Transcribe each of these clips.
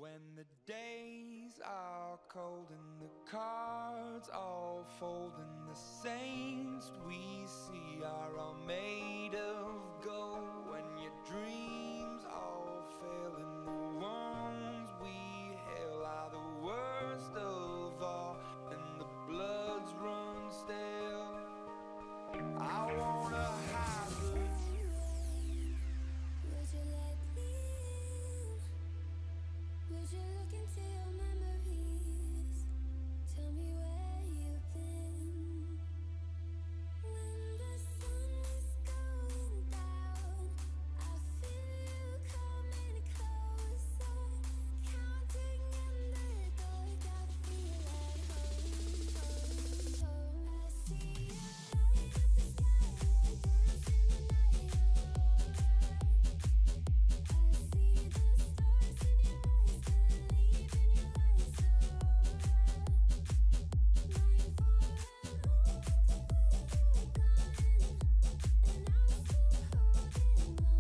When the days are cold and the cards all fold and the saints we see are all made of gold. When your dreams all fail and the ones we hail are the worst of all and the bloods run stale, I wanna hide. Would you let me in? Would you look into your memories? Tell me where you've been. When the sun is going down, I feel you coming closer. Counting in the dark, I feel like home, home, home. I see you light up the sky, dancing the night away. I see the stars in your eyes, believe in your light so mine for a moment to where you're gone, and I'm still holding on to a light in the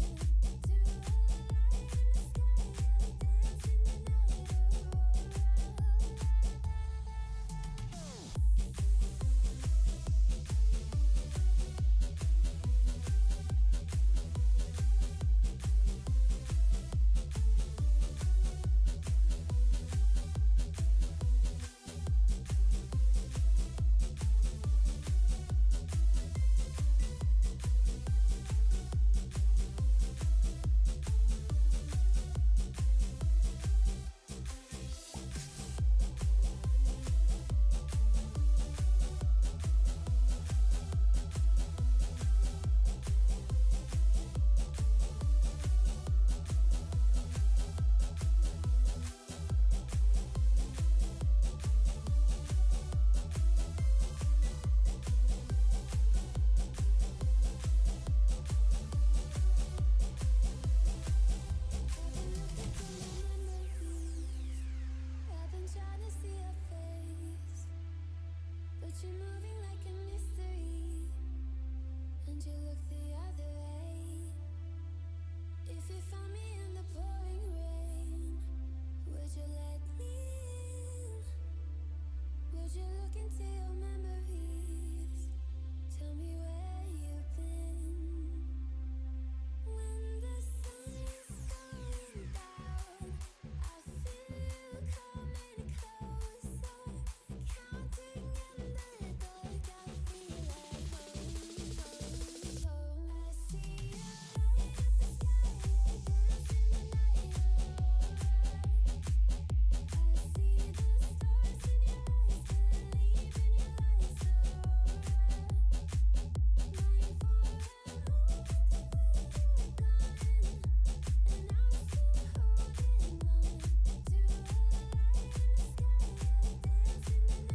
I've been trying to see your face, but you're moving like a mystery, and you look the other way. If you found me in the pouring rain, would you let me in? Would you look into your memories? Tell me where you've been. When the sun is going down, I feel you coming closer. Counting in the dark, I feel like home, home, home. I see you light up the sky, dancing the night away. I see the stars in your eyes, believe in your light so mine for a moment to where you're gone, and I'm still holding on to a light in the sky, dancing the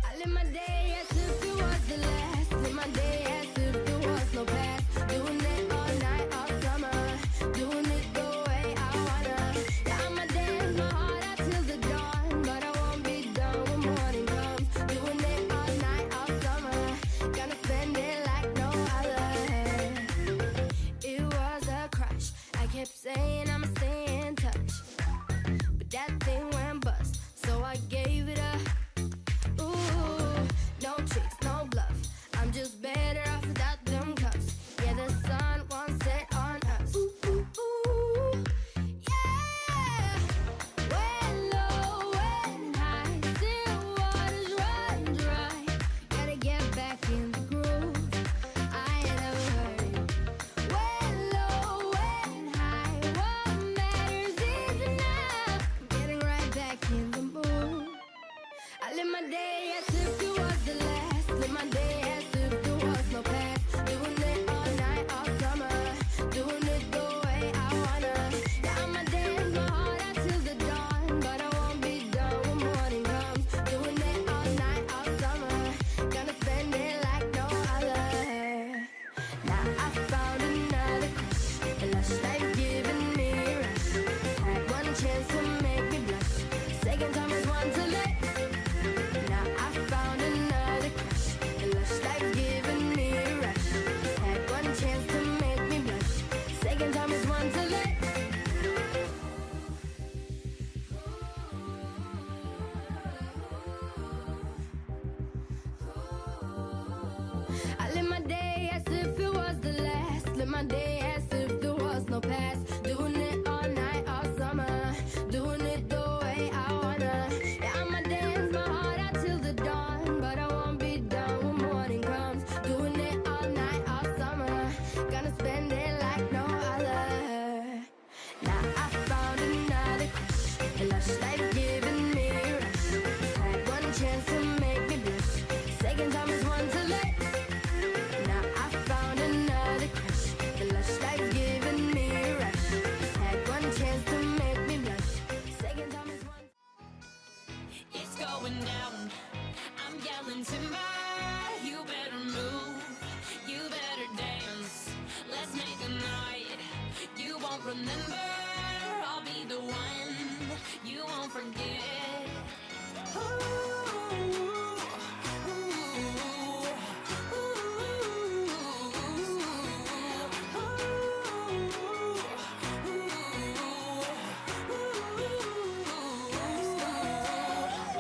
I live my day as if it was the last. Live my day as if there was no past. Doing it all night, all summer. Doing it the way I wanna. Yeah, I'ma dance my heart out till the dawn, but I won't be done when morning comes. Doing it all night, all summer. Gonna spend it like no other. It was a crush. I kept saying I'ma stay in touch, but that thing went bust, so I gave it up. Ooh, no tricks, no bluff. I'm just better off without them cuffs. Yeah, the sun won't set on us. Ooh, ooh, ooh. Yeah. live my day as if there was no past. Doing it all night, all summer. Doing it the way I wanna. Yeah, I'ma dance my heart out till the dawn, but I won't be done when morning comes. Doing it all night, all summer. Gonna spend it like no other. Now I found another crush. A lush life giving me a rush. Had one chance to make me blush. Second time is one to let. Now I found another crush. The lush life giving me a rush. Had one chance to make me blush. Second time is one. It's going down. I'm yelling timber. You better move. You better dance. Let's make a night you won't remember. I'll be the one you won't forget. Ooh, ooh,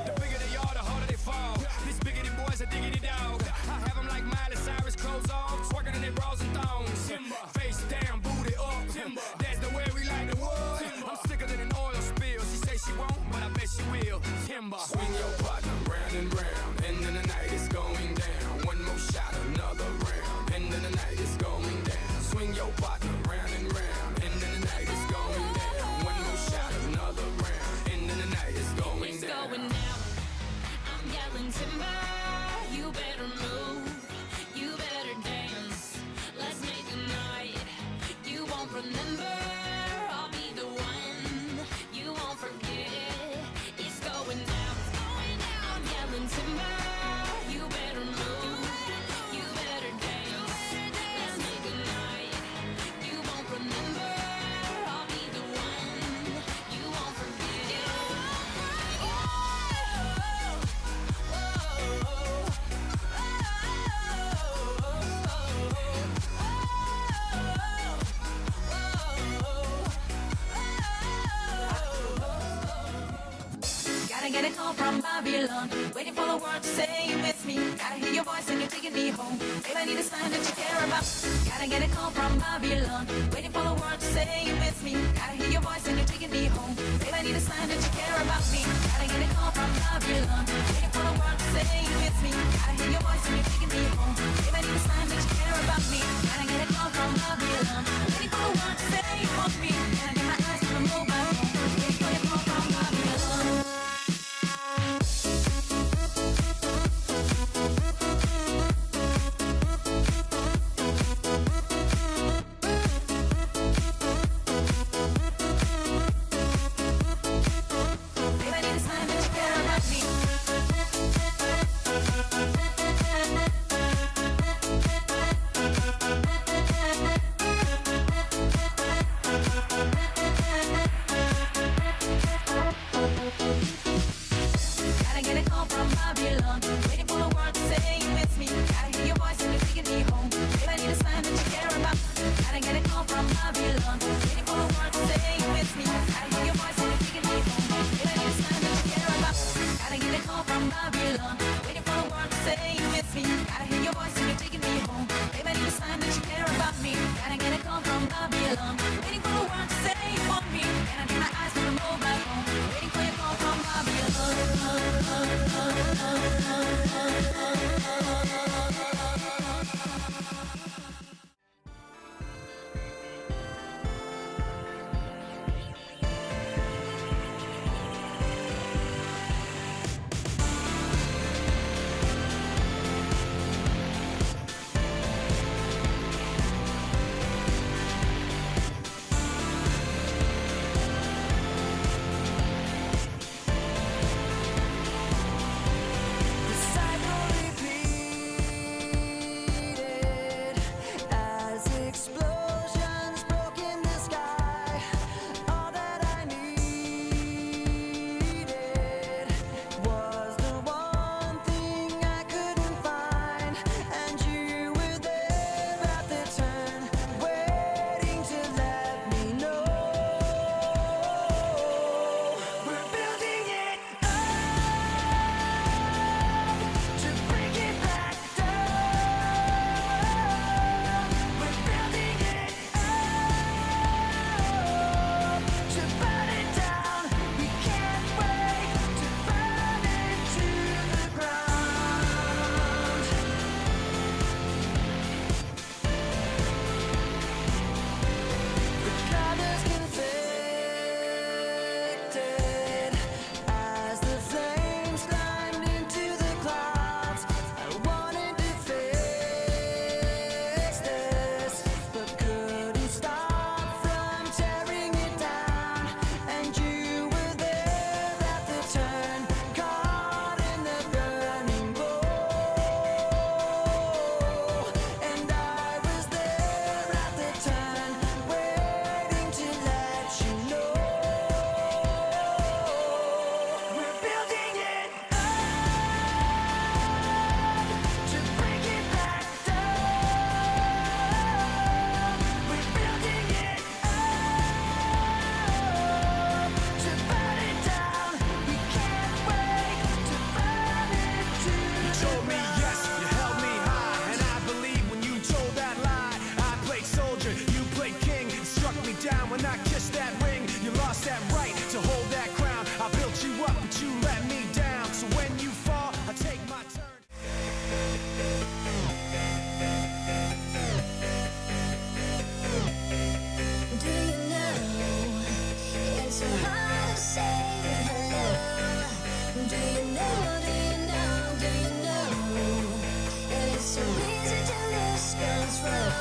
The bigger they are, the harder they fall. These biggity boys are diggity dog. I have them like Miley Cyrus, clothes off, twerking in their bras and thongs. Face down, booty up. That's the way we like the wood. I'm sicker than an oil spill. She say she won't, but I bet she will. Timber. Swing your partner round and round. End of the night is going down. One more shot, another round. End of the night is going down. Swing your partner round and round. End of the night is going down. One more shot, another round. End of the night is going it's down. going down. I'm yelling timber. You better move. You better dance. Let's make a night you won't remember. I'll be the one you won't forget. It's going down. I'm yelling timber. You better move. You better dance. Let's make a night you won't remember. I'll be the one you won't forget. Gotta get a call from Babylon, waiting for the word to say you miss me. Gotta hear your voice and you're taking me home. Babe, I need a sign that you care about. Gotta get a call from Babylon, waiting for the word to say you miss me. Gotta hear your voice and you're taking me home. Babe, I need a sign that you care about me. Gotta get a call from Babylon, waiting for the word to say you miss me. Gotta hear your voice and you're taking me home. Babe, I need a sign that you care about me. Gotta get a call from Babylon, waiting for the word to say you want me. Gotta get my eyes on the mobile phone, waiting for the call from Babylon. Babe, I need a sign that you care about me. down when I kissed that ring. You lost that right to hold that crown. I built you up, but you let me down. So when you fall, I take my turn. Do you know it's so hard to say hello? Do you know, do you know, do you know? And it's so easy to lose control.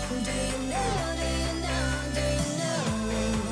Do you know, do you know, do you know?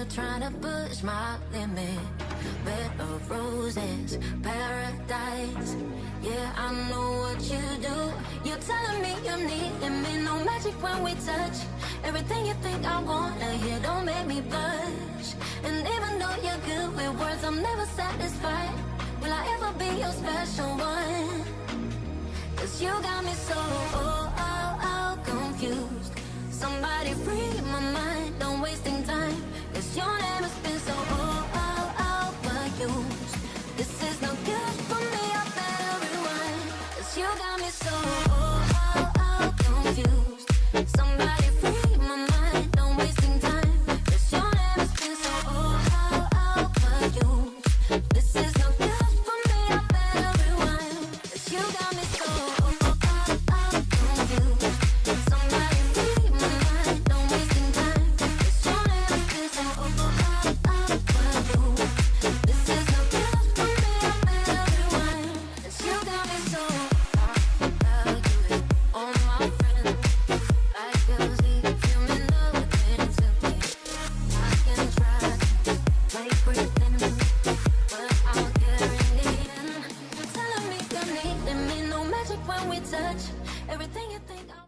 here trying to push my limit. Bed of roses, paradise. Yeah, I know what you do. You're telling me you need me. No magic when we touch. Everything you think I wanna hear don't make me budge. And even though you're good with words, I'm never satisfied. Will I ever be your special one? 'Cause you got me so confused. Somebody free my mind, don't wasting time. 'Cause your name has been so overused. This is no good for me, I better rewind. 'Cause you got me so confused. Somebody free my mind, don't wasting time. 'Cause your name has been so overused. This is no good for me, I better rewind. 'Cause you got me so confused. Somebody free my mind, don't wasting time. 'Cause your name has been so overused. This is no good for me, I better rewind. 'Cause you got me so overused. All my friends, like music, filming nothing to me. I can try, like breathing, but I'll get in. You're telling me you need me. No magic when we touch. Everything you think I